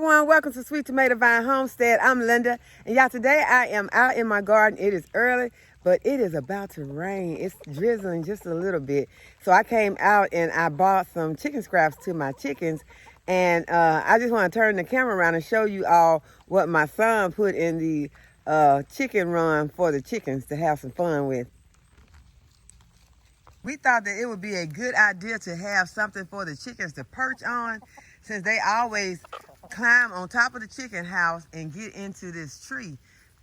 everyone, welcome to Sweet Tomato Vine Homestead. I'm Linda, and y'all, today I am out in my garden. It is early, but it is about to rain. It's drizzling just a little bit. So I came out and I bought some chicken scraps to my chickens, and I just want to turn the camera around and show you all what my son put in the chicken run for the chickens to have some fun with. We thought that it would be a good idea to have something for the chickens to perch on, since they always climb on top of the chicken house and get into this tree.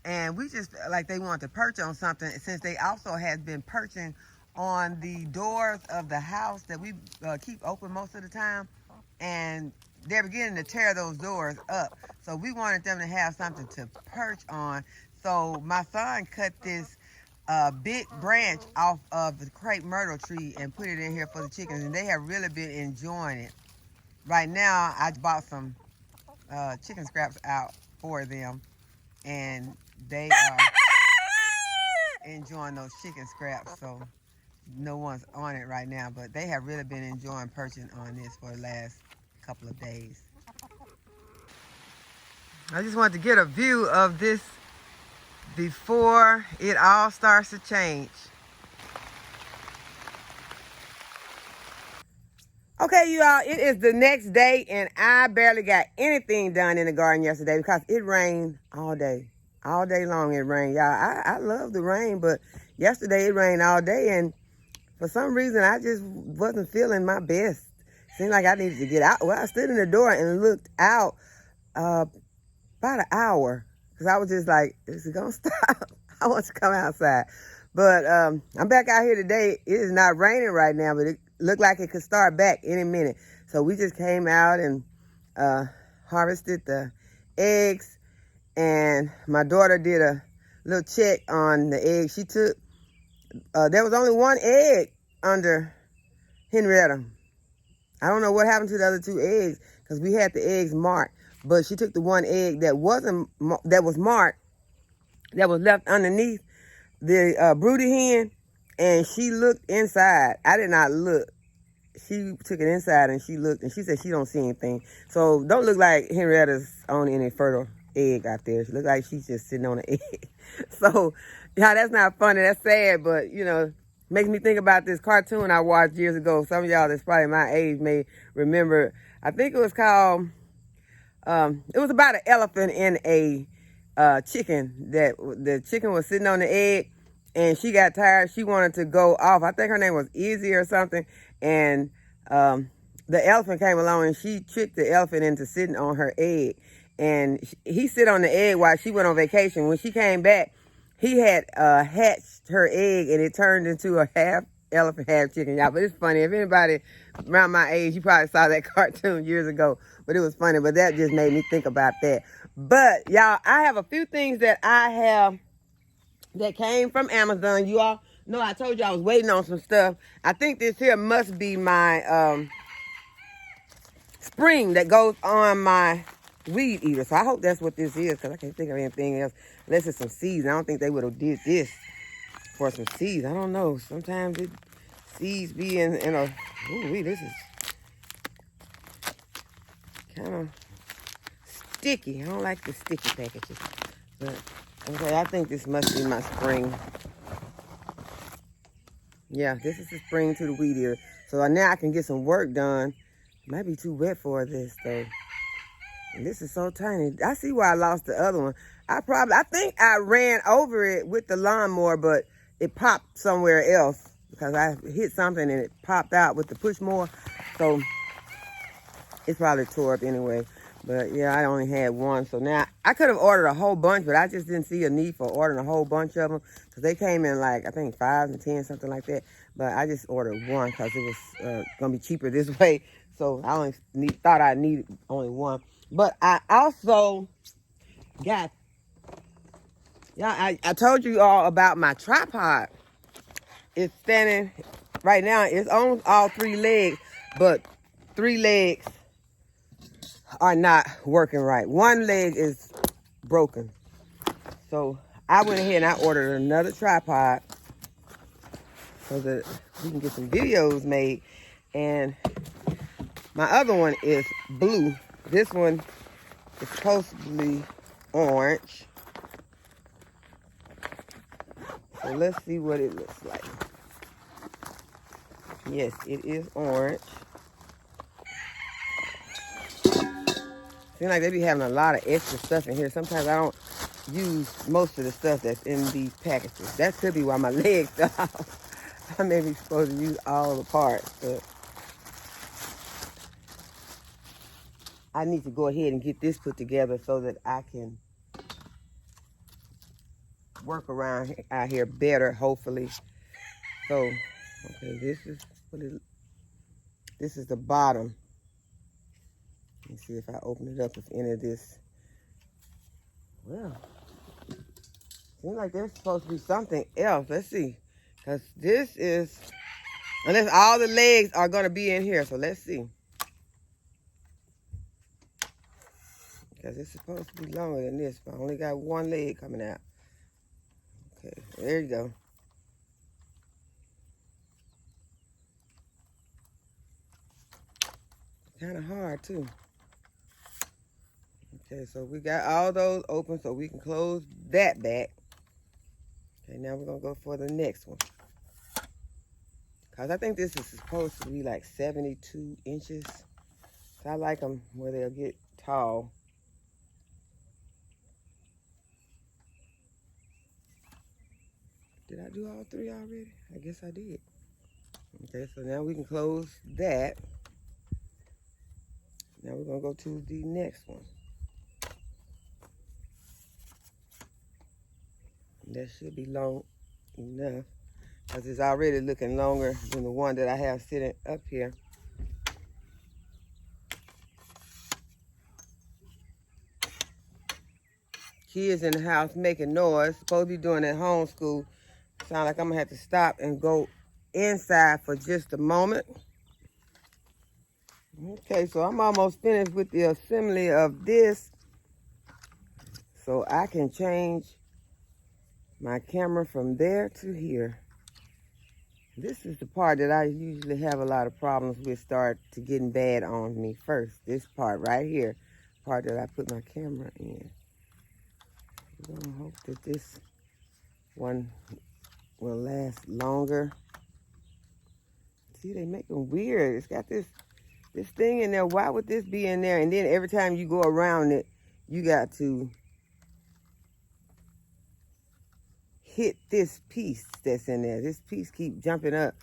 And we just felt like they wanted to perch on something, since they also had been perching on the doors of the house that we keep open most of the time. And they're beginning to tear those doors up. So we wanted them to have something to perch on. So my son cut this big branch off of the crepe myrtle tree and put it in here for the chickens, and they have really been enjoying it. Right now, I bought some chicken scraps out for them, and they are enjoying those chicken scraps. So no one's on it right now, but they have really been enjoying perching on this for the last couple of days. I just wanted to get a view of this before it all starts to change. Okay, you all, it is the next day, and I barely got anything done in the garden yesterday because it rained all day. All day long it rained, y'all. I love the rain, but yesterday it rained all day, and for some reason I just wasn't feeling my best. Seemed like I needed to get out. Well, I stood in the door and looked out about an hour, because I was just like, is it gonna stop? I want to come outside. But I'm back out here today. It is not raining right now, but it looked like it could start back any minute. So we just came out and harvested the eggs, and my daughter did a little check on the eggs. She took, there was only one egg under Henrietta. I don't know what happened to the other two eggs, because we had the eggs marked. But she took the one egg that was marked, that was left underneath the broody hen, and she looked inside. I did not look. She took it inside and she looked, and she said she don't see anything. So don't look like Henrietta's on any fertile egg out there. She looked like she's just sitting on an egg. So, yeah, that's not funny. That's sad, but, you know, makes me think about this cartoon I watched years ago. Some of y'all that's probably my age may remember. I think it was called... it was about an elephant and a chicken. That the chicken was sitting on the egg, and she got tired. She wanted to go off. I think her name was Izzy or something. And the elephant came along, and she tricked the elephant into sitting on her egg. And he sit on the egg while she went on vacation. When she came back, he had hatched her egg, and it turned into a half elephant, half chicken, y'all. But it's funny. If anybody around my age, you probably saw that cartoon years ago. But it was funny. But that just made me think about that. But, y'all, I have a few things that I have that came from Amazon. You all know I told you I was waiting on some stuff. I think this here must be my spring that goes on my weed eater. So I hope that's what this is, because I can't think of anything else unless it's some seeds. I don't think they would have did this for some seeds. I don't know. Sometimes seeds be in a... Ooh, this is kind of sticky. I don't like the sticky packages. But, okay, I think this must be my spring. Yeah, this is the spring to the weed eater. So now I can get some work done. Might be too wet for this, though. And this is so tiny. I see why I lost the other one. I think I ran over it with the lawnmower, but it popped somewhere else because I hit something and it popped out with the push mower. So it's probably tore up anyway. But yeah, I only had one. So now I could have ordered a whole bunch, but I just didn't see a need for ordering a whole bunch of them, because they came in like, I think 5 and 10, something like that. But I just ordered one because it was going to be cheaper this way. So I only thought I needed only one. But I also got, yeah, I told you all about my tripod. It's standing right now. It's on all 3 legs, but 3 legs are not working right. 1 leg is broken. So I went ahead and I ordered another tripod so that we can get some videos made. And my other one is blue. This one It's supposed to be orange. So let's see what it looks like. Yes, it is orange. Seems like they be having a lot of extra stuff in here. Sometimes I don't use most of the stuff that's in these packages. That could be why my legs fell off. I may be supposed to use all the parts, but I need to go ahead and get this put together so that I can work around out here better, hopefully. So, okay, this is the bottom. Let me see if I open it up, if any of this. Well, seems like there's supposed to be something else. Let's see. Because this is, unless all the legs are going to be in here. So let's see. Because it's supposed to be longer than this, but I only got one leg coming out. Okay, there you go. Kind of hard too. Okay, so we got all those open so we can close that back. Okay, now we're going to go for the next one. Because I think this is supposed to be like 72 inches. So I like them where they'll get tall. Did I do all three already? I guess I did. Okay, so now we can close that. Now we're going to go to the next one. That should be long enough because it's already looking longer than the one that I have sitting up here. Kids in the house making noise. Supposed to be doing at home school. Sound like I'm going to have to stop and go inside for just a moment. Okay, so I'm almost finished with the assembly of this. So I can change my camera from there to here. This is the part that I usually have a lot of problems with start to getting bad on me first. This part right here, part that I put my camera in. I'm gonna hope that this one will last longer. See, they make them weird. It's got this thing in there. Why would this be in there? And then every time you go around it, you got to hit this piece that's in there. This piece keep jumping up.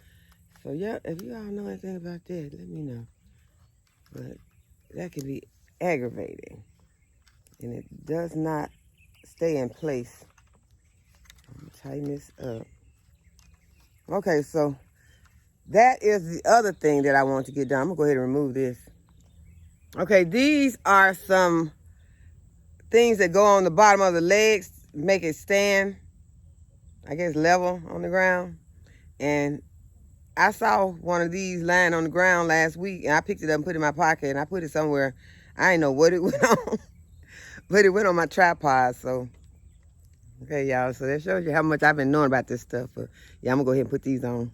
So yeah, if you all know anything about that, let me know. But that can be aggravating. And it does not stay in place. I'm gonna tighten this up. Okay, so that is the other thing that I want to get done. I'm gonna go ahead and remove this. Okay, these are some things that go on the bottom of the legs, make it stand, I guess, level on the ground. And I saw one of these lying on the ground last week, and I picked it up and put it in my pocket, and I put it somewhere. I didn't know what it went on, but it went on my tripod, so. Okay, y'all, so that shows you how much I've been knowing about this stuff. But yeah, I'm gonna go ahead and put these on.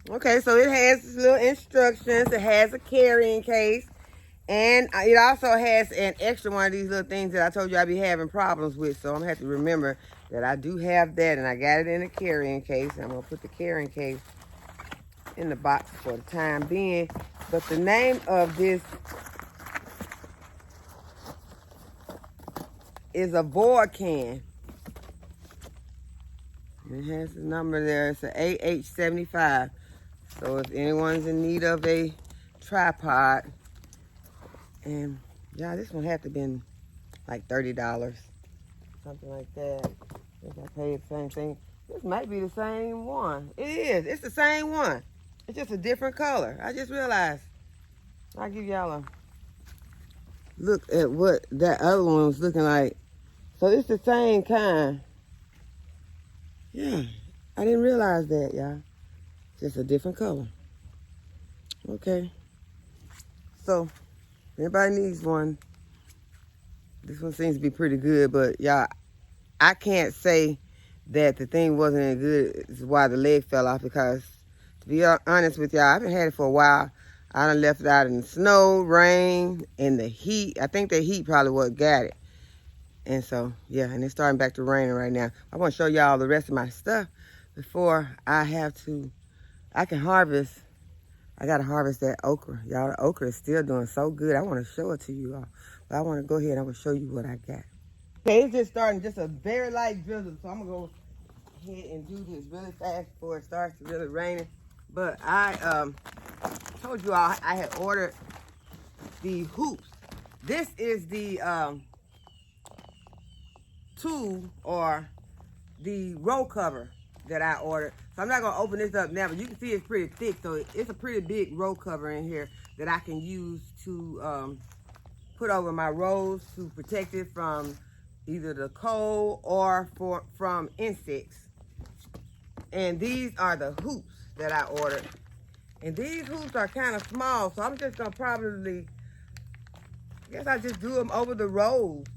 Okay, so it has little instructions. It has a carrying case. And it also has an extra one of these little things that I told you I'd be having problems with. So I'm gonna have to remember that I do have that, and I got it in a carrying case. I'm gonna put the carrying case in the box for the time being. But the name of this is a Vorcan. It has the number there. It's an AH75. So if anyone's in need of a tripod, and yeah, this one had to been like $30, something like that. I think I paid the same thing. This might be the same one. It is. It's the same one. It's just a different color. I just realized. I'll give y'all a look at what that other one was looking like. So it's the same kind. Yeah, I didn't realize that, y'all. Just a different color. Okay. So, everybody needs one. This one seems to be pretty good, but y'all, I can't say that the thing wasn't as good is why the leg fell off, because to be honest with y'all, I've been had it for a while. I done left it out in the snow, rain, and the heat. I think the heat probably what got it. And so, yeah, and it's starting back to raining right now. I want to show y'all the rest of my stuff before I can harvest. I got to harvest that okra. Y'all, the okra is still doing so good. I want to show it to you all. But I want to go ahead and I'm going to show you what I got. Okay, it's just starting just a very light drizzle. So I'm going to go ahead and do this really fast before it starts to really raining. But I told you all I had ordered the hoops. This is the tool or the roll cover that I ordered. So I'm not gonna open this up now, but you can see it's pretty thick. So it's a pretty big roll cover in here that I can use to put over my rolls to protect it from either the cold or from insects. And these are the hoops that I ordered. And these hoops are kind of small, so I'm just gonna probably, I guess I just do them over the rolls.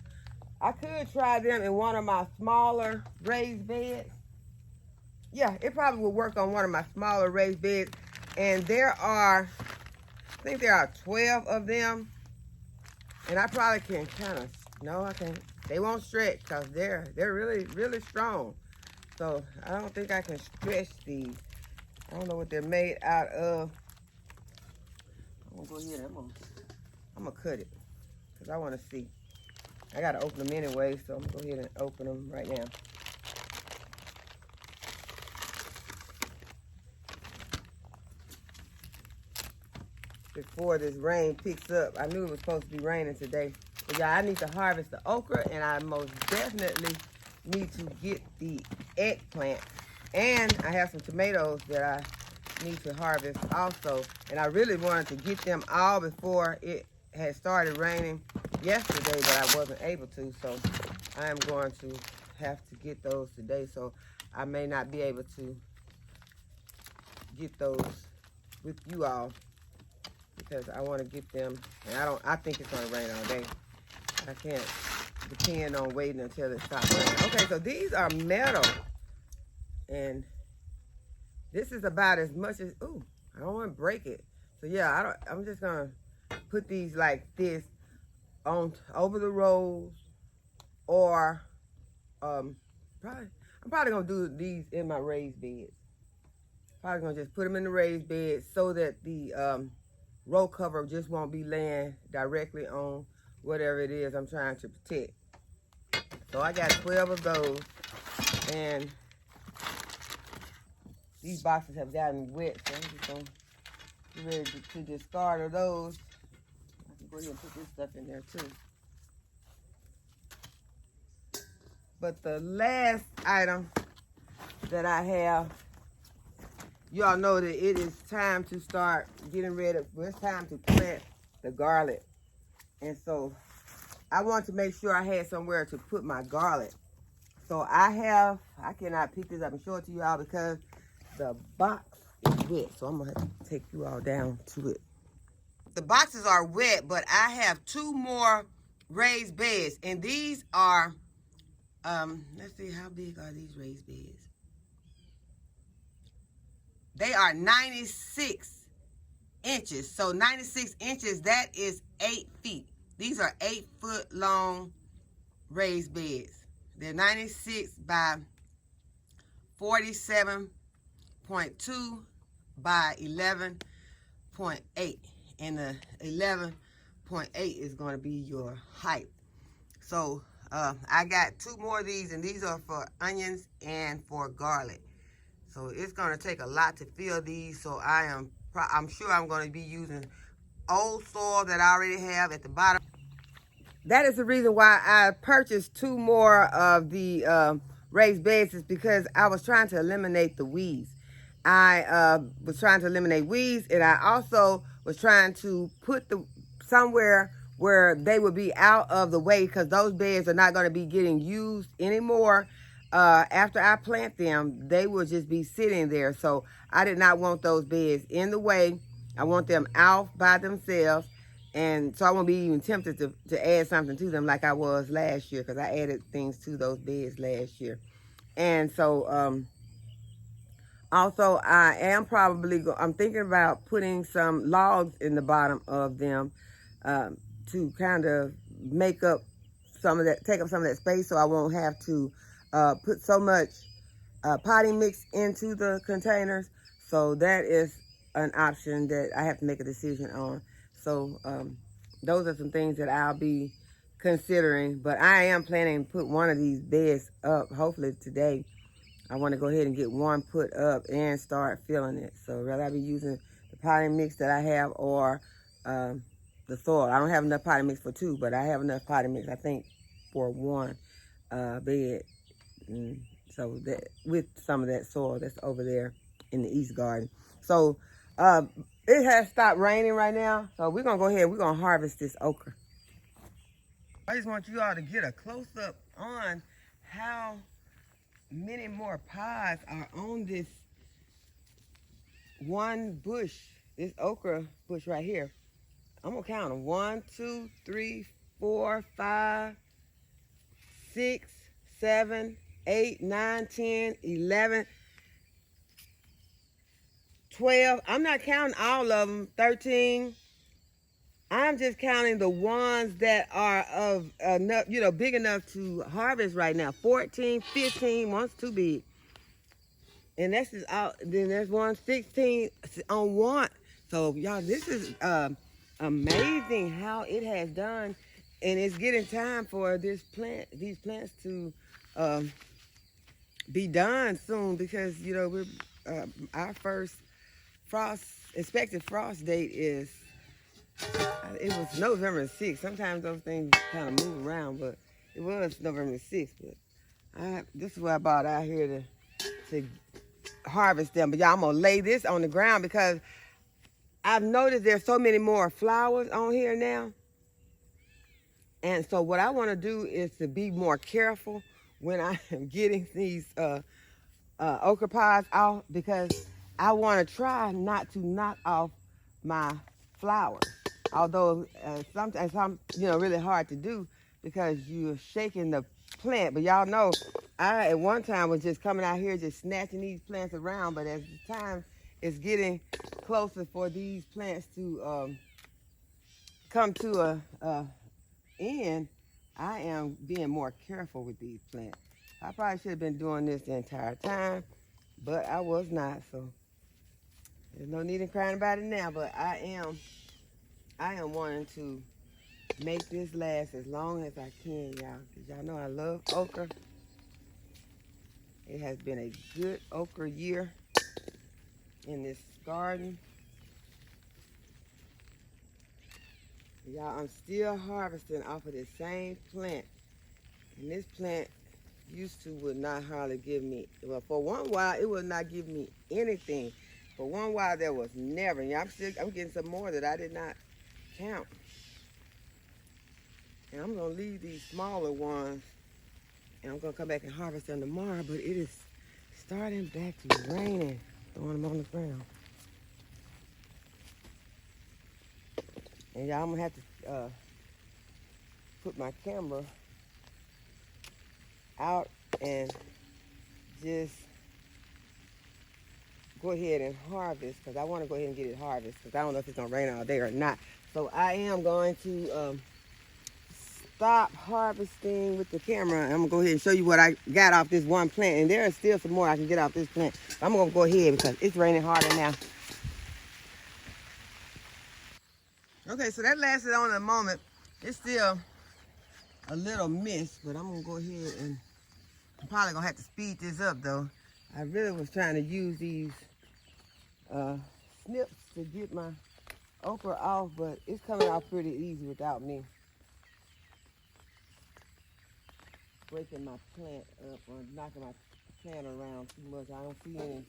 I could try them in one of my smaller raised beds. Yeah, it probably would work on one of my smaller raised beds. And there are, I think there are 12 of them. And I probably can kind of, no, I can't. They won't stretch because they're really, really strong. So I don't think I can stretch these. I don't know what they're made out of. I'm gonna go ahead and I'm gonna cut it because I want to see. I gotta open them anyway, so I'm gonna go ahead and open them right now. Before this rain picks up, I knew it was supposed to be raining today. But yeah, I need to harvest the okra, and I most definitely need to get the eggplant. And I have some tomatoes that I need to harvest also. And I really wanted to get them all before it had started raining yesterday, but I wasn't able to. So I am going to have to get those today. So I may not be able to get those with you all because I want to get them. And I think it's going to rain all day. I can't depend on waiting until it stops raining. Okay, so these are metal. And this is about as much as, ooh, I don't want to break it. So yeah, I'm just gonna put these like this on over the rolls, or I'm probably gonna do these in my raised beds. Probably gonna just put them in the raised bed so that the roll cover just won't be laying directly on whatever it is I'm trying to protect. So I got 12 of those, and these boxes have gotten wet, so I'm just gonna be ready to discard of those. I can go ahead and put this stuff in there too. But the last item that I have, you all know that it is time to start getting ready. It's time to plant the garlic. And so I want to make sure I had somewhere to put my garlic. So I cannot pick this up and show it to you all because the box is wet. So I'm gonna have to take you all down to it. The boxes are wet, but I have 2 more raised beds. And these are, let's see, how big are these raised beds? They are 96 inches. So 96 inches, that is 8 feet. These are 8-foot long raised beds. They're 96 by 47.2 by 11.8. And the 11.8 is going to be your height. So I got 2 more of these, and these are for onions and for garlic. So it's going to take a lot to fill these. So I'm sure I'm going to be using old soil that I already have at the bottom. That is the reason why I purchased 2 more of the raised beds, is because I was trying to eliminate the weeds. I was trying to eliminate weeds, and I also was trying to put somewhere where they would be out of the way, because those beds are not going to be getting used anymore. After I plant them, they will just be sitting there. So I did not want those beds in the way. I want them out by themselves. And so I won't be even tempted to add something to them like I was last year, because I added things to those beds last year. And so Also, I am probably I'm thinking about putting some logs in the bottom of them to kind of make up some of that, take up some of that space, so I won't have to put so much potting mix into the containers. So that is an option that I have to make a decision on. So those are some things that I'll be considering. But I am planning to put one of these beds up hopefully today. I want to go ahead and get one put up and start filling it. So rather I be using the potting mix that I have or the soil. I don't have enough potting mix for two, but I have enough potting mix, I think, for one bed. So that with some of that soil that's over there in the east garden. So it has stopped raining right now. So we're going to go ahead. We're going to harvest this okra. I just want you all to get a close-up on how many more pods are on this one bush, this okra bush right here. I'm gonna count them. 1, 2, 3, 4, 5, 6, 7, 8, 9, 10, 11, 12. I'm not counting all of them. 13. I'm just counting the ones that are of enough, big enough to harvest right now. 14, 15, one's too big. And that's just out. Then there's 116 on one. So y'all, this is amazing how it has done, and it's getting time for these plants to be done soon, because we're our first expected frost date is it was November 6th. Sometimes those things kind of move around, but it was November 6th. But this is what I bought out here to harvest them. But y'all, I'm gonna lay this on the ground because I've noticed there's so many more flowers on here now. And so what I want to do is to be more careful when I am getting these okra pods out, because I want to try not to knock off my flowers. Although sometimes really hard to do because you're shaking the plant. But y'all know I at one time was just coming out here just snatching these plants around, but as the time is getting closer for these plants to come to a end, I am being more careful with these plants. I probably should have been doing this the entire time, but I was not, so there's no need in crying about it now. But I am wanting to make this last as long as I can, y'all, because y'all know I love okra. It has been a good okra year in this garden. Y'all, I'm still harvesting off of this same plant. And this plant would not hardly give me, well, for one while, it would not give me anything. For one while, there was never. And I'm getting some more that I did not count. And I'm going to leave these smaller ones, and I'm going to come back and harvest them tomorrow. But it is starting back to raining, throwing them on the ground. And y'all, I'm going to have to put my camera out and just go ahead and harvest, because I want to go ahead and get it harvested, because I don't know if it's going to rain all day or not. So I am going to stop harvesting with the camera. I'm going to go ahead and show you what I got off this one plant. And there is still some more I can get off this plant. I'm going to go ahead because it's raining harder now. Okay, so that lasted on a moment. It's still a little mist, but I'm going to go ahead and I'm probably going to have to speed this up, though. I really was trying to use these snips to get my okra off, but it's coming off pretty easy without me breaking my plant up or knocking my plant around too much. I don't see any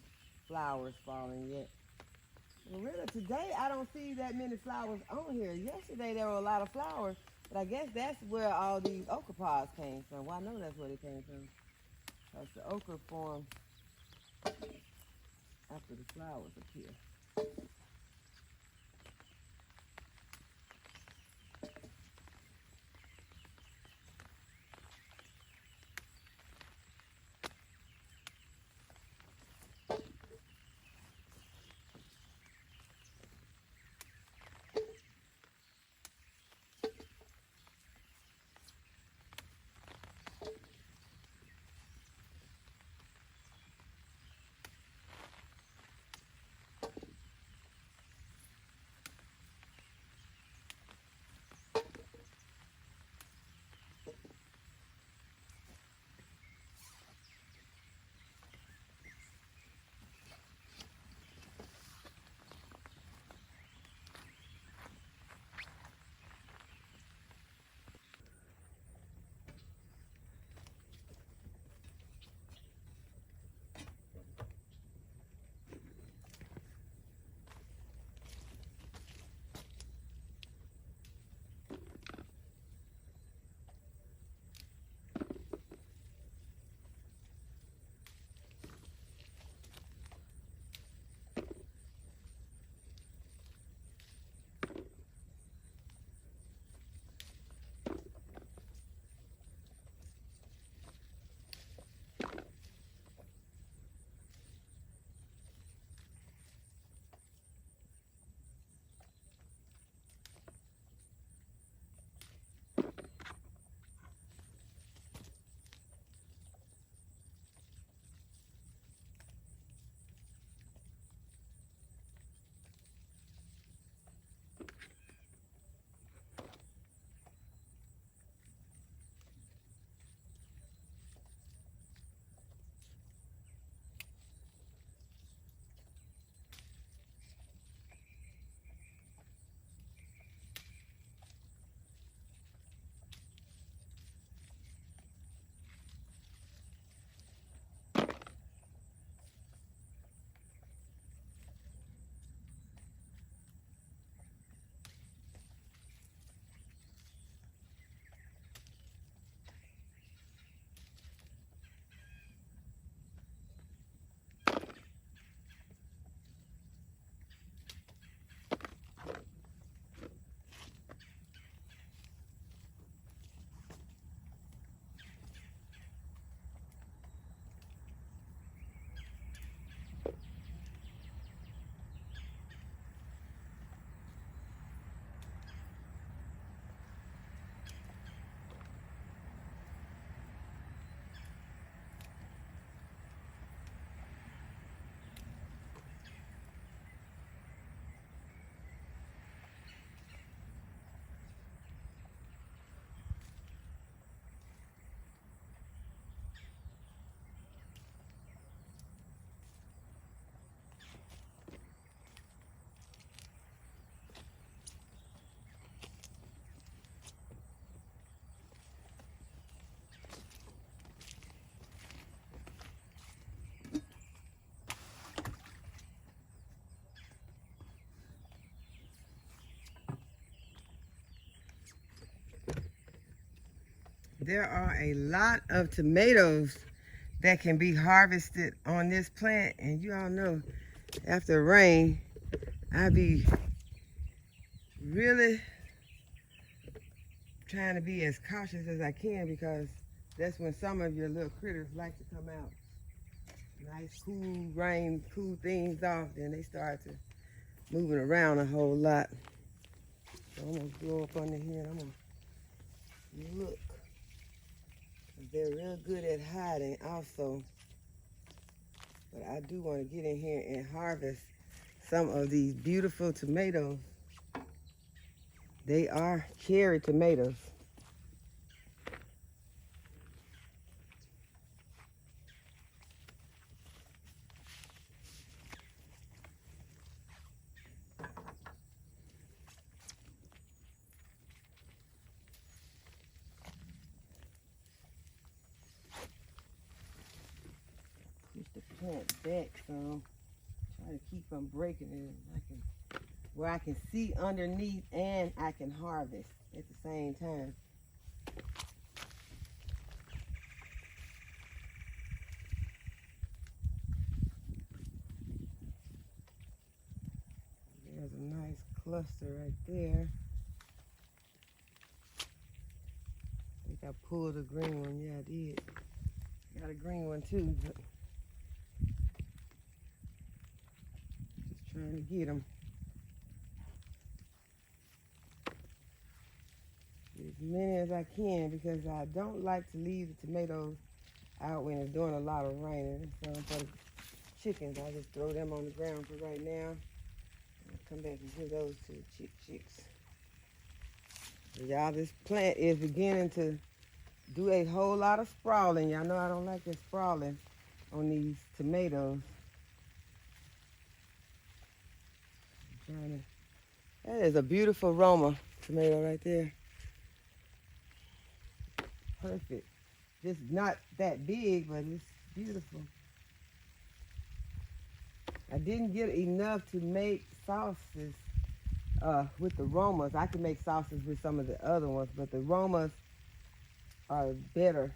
flowers falling yet. And really, today I don't see that many flowers on here. Yesterday there were a lot of flowers, but I guess that's where all these okra pods came from. Well, I know that's where they came from. Because the okra formed after the flowers appear. There are a lot of tomatoes that can be harvested on this plant, and you all know after rain I be really trying to be as cautious as I can, because that's when some of your little critters like to come out. Nice cool rain, cool things off, then they start to moving around a whole lot. So I'm gonna go up under here and I'm gonna look. They're real good at hiding also. But I do want to get in here and harvest some of these beautiful tomatoes. They are cherry tomatoes. Push the plant back some. Try to keep from breaking it. Where I can see underneath and I can harvest at the same time. There's a nice cluster right there. I think I pulled a green one. Yeah, I did. Got a green one too, but just trying to get them. As many as I can, because I don't like to leave the tomatoes out when it's doing a lot of rain. So for the chickens, I just throw them on the ground for right now. I'll come back and give those to the chicks. So y'all, this plant is beginning to do a whole lot of sprawling. Y'all know I don't like that sprawling on these tomatoes. That is a beautiful Roma tomato right there. Perfect. Just not that big, but it's beautiful. I didn't get enough to make sauces with the Romas. I can make sauces with some of the other ones, but the Romas are better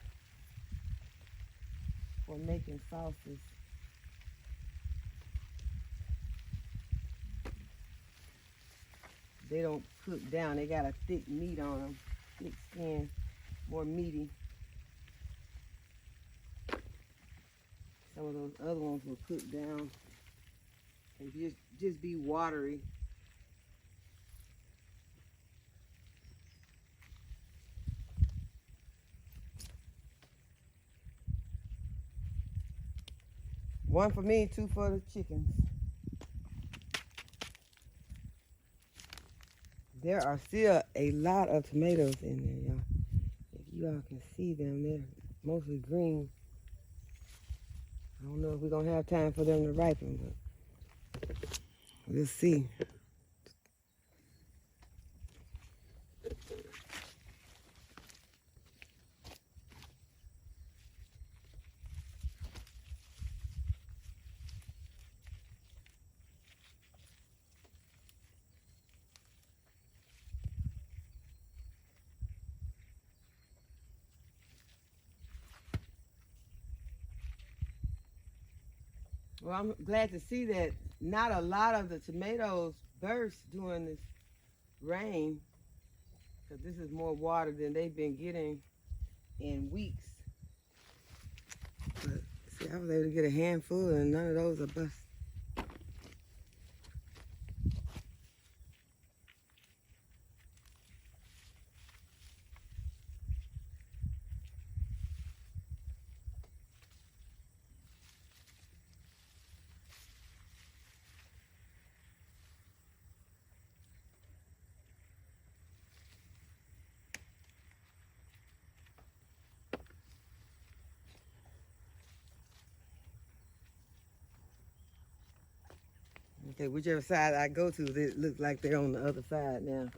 for making sauces. They don't cook down. They got a thick meat on them, thick skin, more meaty. Some of those other ones will cook down and just be watery. One for me, two for the chickens. There are still a lot of tomatoes in there, y'all. If you all can see them, they're mostly green. I don't know if we're going to have time for them to ripen, but we'll see. Well, I'm glad to see that not a lot of the tomatoes burst during this rain, because this is more water than they've been getting in weeks. But see, I was able to get a handful and none of those are bust. Okay, whichever side I go to, it looks like they're on the other side now.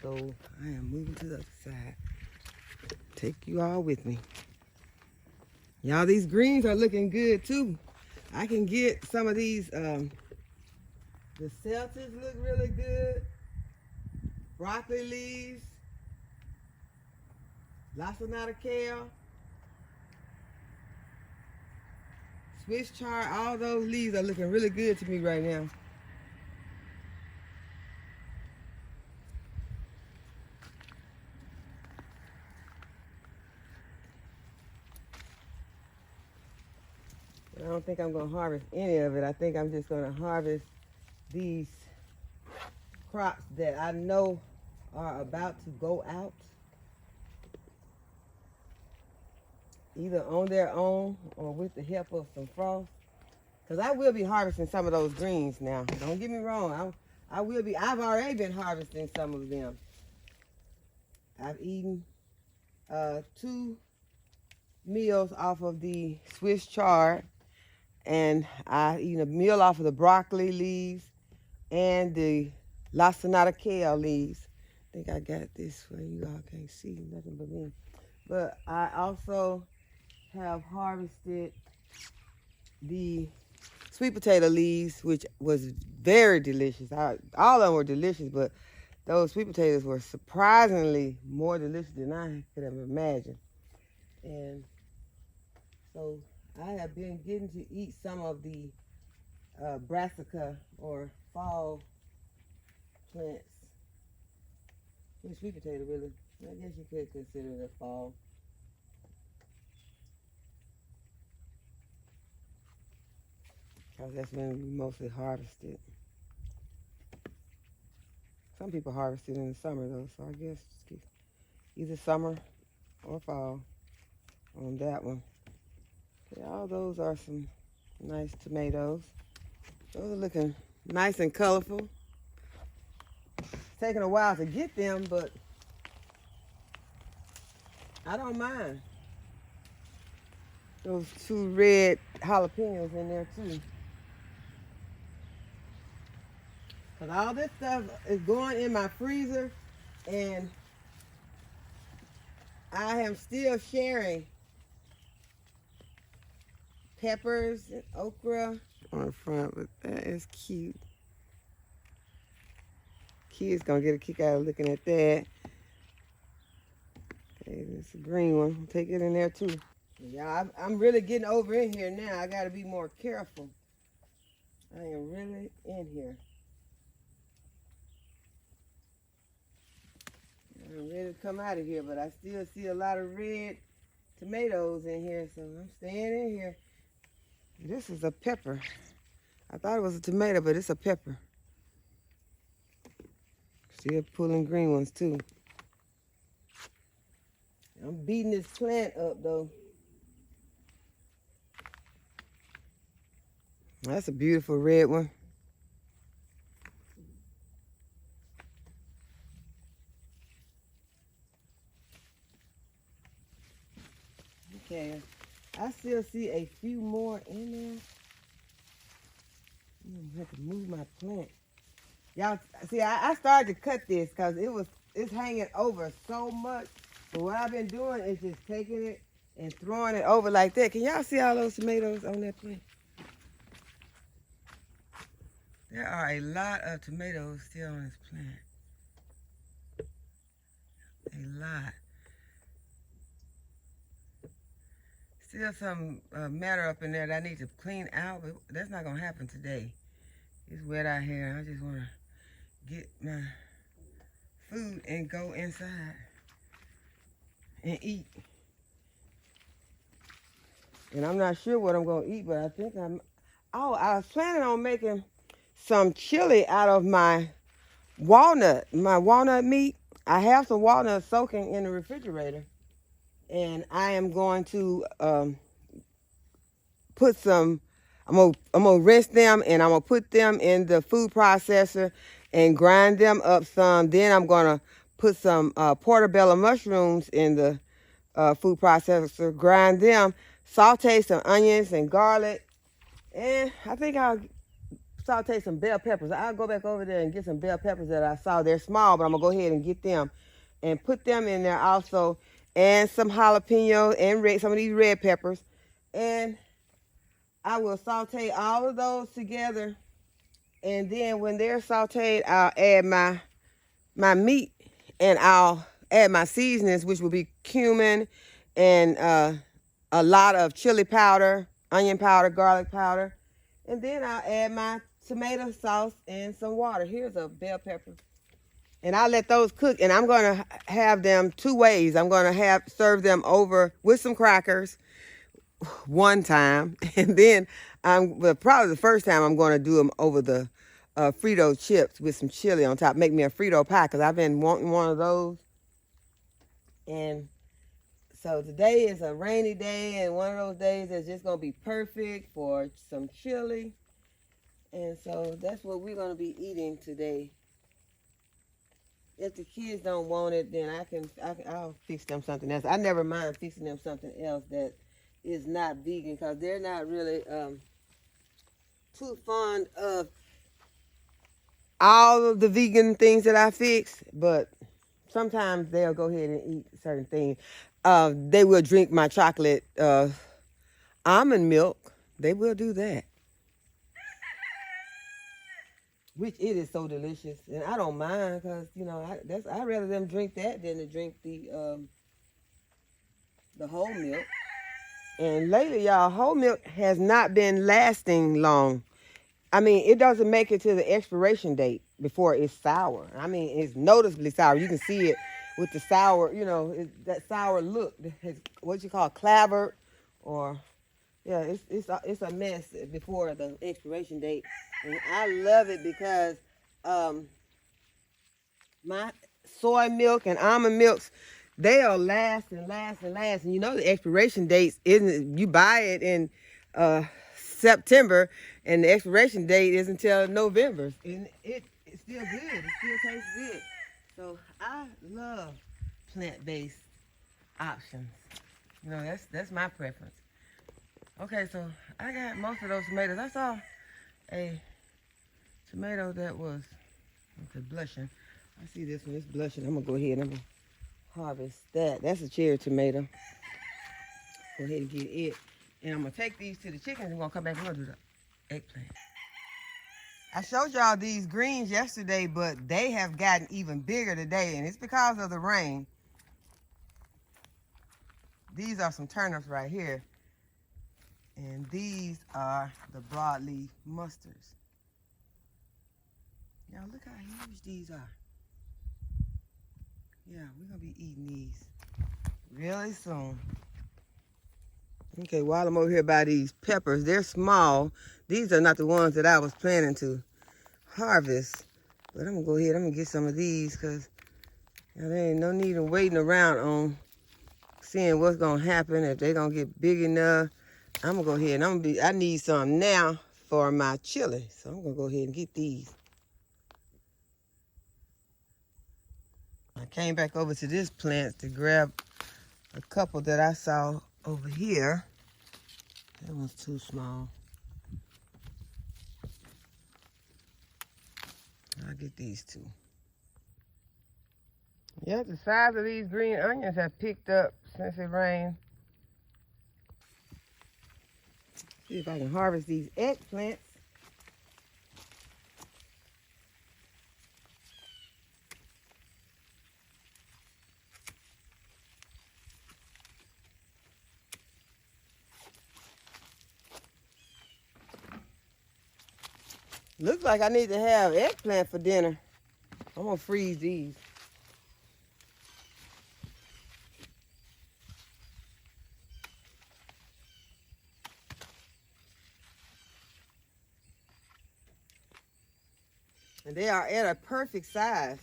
So I am moving to the other side. Take you all with me. Y'all, these greens are looking good too. I can get some of these, the Celtics look really good. Broccoli leaves. lacinato kale, Swiss chard. All those leaves are looking really good to me right now. I don't think I'm going to harvest any of it. I think I'm just going to harvest these crops that I know are about to go out, either on their own or with the help of some frost. Because I will be harvesting some of those greens now. Don't get me wrong. I've already been harvesting some of them. I've eaten 2 meals off of the Swiss chard, and I eat a meal off of the broccoli leaves and the lacinato kale leaves. I think I got this where you all can't see nothing but me. But I also have harvested the sweet potato leaves, which was very delicious. All of them were delicious, but those sweet potatoes were surprisingly more delicious than I could have imagined. And so I have been getting to eat some of the brassica or fall plants. Sweet potato, really. I guess you could consider it a fall. Because that's when we mostly harvested. Some people harvest it in the summer though, so I guess either summer or fall on that one. Okay, all those are some nice tomatoes. Those are looking nice and colorful. It's taking a while to get them, but I don't mind. Those 2 red jalapenos in there too. Because all this stuff is going in my freezer, and I am still sharing peppers and okra on the front, but that is cute. Kids gonna get a kick out of looking at that. Okay, this is a green one. Take it in there too. Yeah, I'm really getting over in here now. I gotta be more careful. I am really in here. I'm ready to come out of here, but I still see a lot of red tomatoes in here, so I'm staying in here. This is a pepper. I thought it was a tomato, but it's a pepper. Still pulling green ones too. I'm beating this plant up though. That's a beautiful red one. Okay, I still see a few more in there. I'm gonna have to move my plant. Y'all see, I started to cut this because it's hanging over so much. But what I've been doing is just taking it and throwing it over like that. Can y'all see all those tomatoes on that plant? There are a lot of tomatoes still on this plant. A lot. Still some matter up in there that I need to clean out, but that's not gonna happen today. It's wet out here. I just wanna get my food and go inside and eat. And I'm not sure what I'm gonna eat, but I think I was planning on making some chili out of my walnut meat. I have some walnuts soaking in the refrigerator, and I am going to put some. I'm gonna rinse them, and I'm gonna put them in the food processor and grind them up some. Then I'm gonna put some portobello mushrooms in the food processor, grind them, saute some onions and garlic, and I think I'll saute some bell peppers. I'll go back over there and get some bell peppers that I saw. They're small, but I'm gonna go ahead and get them and put them in there also, and some jalapenos and some of these red peppers. And I will saute all of those together, and then when they're sauteed, I'll add my meat, and I'll add my seasonings, which will be cumin and a lot of chili powder, onion powder, garlic powder. And then I'll add my tomato sauce and some water. Here's a bell pepper. And I'll let those cook. And I'm going to have them two ways. I'm going to serve them over with some crackers one time. And then probably the first time I'm going to do them over the Frito chips with some chili on top. Make me a Frito pie because I've been wanting one of those. And so today is a rainy day, and one of those days that's just going to be perfect for some chili. And so that's what we're going to be eating today. If the kids don't want it, then I'll fix them something else. I never mind fixing them something else that is not vegan because they're not really too fond of all of the vegan things that I fix, but sometimes they'll go ahead and eat certain things. They will drink my chocolate almond milk. They will do that. Which it is so delicious, and I don't mind because I'd rather them drink that than to drink the whole milk. And lately, y'all, whole milk has not been lasting long. I mean, it doesn't make it to the expiration date before it's sour. I mean, it's noticeably sour. You can see it with the sour, that sour look. What you call clabbered, or yeah, it's a mess before the expiration date. And I love it because my soy milk and almond milks, they'll last and last and last. And the expiration dates isn't, you buy it in September and the expiration date is until November. And it's still good. It still tastes good. So I love plant-based options. That's my preference. Okay, so I got most of those tomatoes. I saw a tomato that was blushing. I see this one, it's blushing. I'm gonna go ahead and I'm gonna harvest that. That's a cherry tomato. Go ahead and get it. And I'm gonna take these to the chickens and we're gonna come back and we're gonna do the eggplant. I showed y'all these greens yesterday, but they have gotten even bigger today, and it's because of the rain. These are some turnips right here. And these are the broadleaf mustards. Y'all look how huge these are. Yeah, we're gonna be eating these really soon. Okay, while I'm over here by these peppers, they're small. These are not the ones that I was planning to harvest. But I'm gonna go ahead, I'm gonna get some of these because there ain't no need in waiting around on seeing what's gonna happen, if they're gonna get big enough. I'm gonna go ahead and I need some now for my chili. So I'm gonna go ahead and get these. I came back over to this plant to grab a couple that I saw over here. That one's too small. I'll get these two. Yeah, the size of these green onions have picked up since it rained. See if I can harvest these eggplants. Looks like I need to have eggplant for dinner. I'm gonna freeze these. And they are at a perfect size.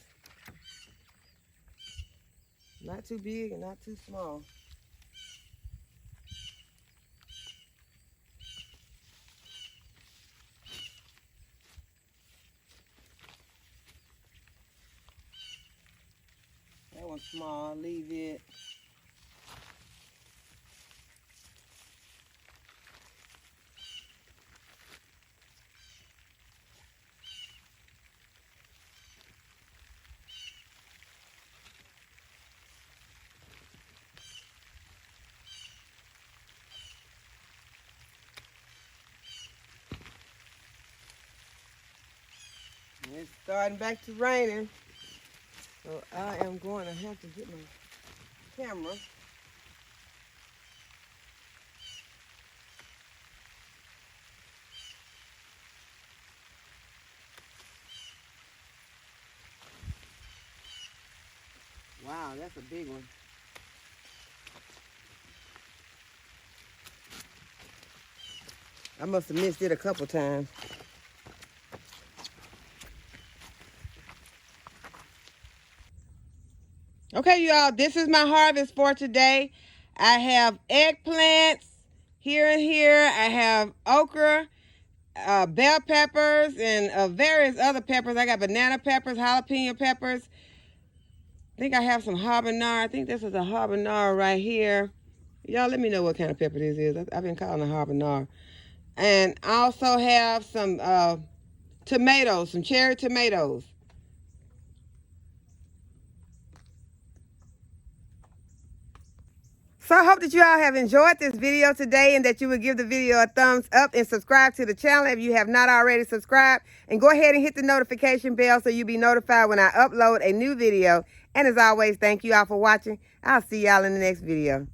Not too big and not too small. That one's small, leave it. It's starting back to raining. So I am going to have to get my camera. Wow, that's a big one. I must have missed it a couple times. Okay, y'all, this is my harvest for today. I have eggplants here and here. I have okra, bell peppers, and various other peppers. I got banana peppers, jalapeno peppers. I think I have some habanero. I think this is a habanero right here. Y'all let me know what kind of pepper this is. I've been calling it habanero. And I also have some tomatoes, some cherry tomatoes. So I hope that you all have enjoyed this video today and that you will give the video a thumbs up and subscribe to the channel if you have not already subscribed. And go ahead and hit the notification bell so you'll be notified when I upload a new video. And as always, thank you all for watching. I'll see y'all in the next video.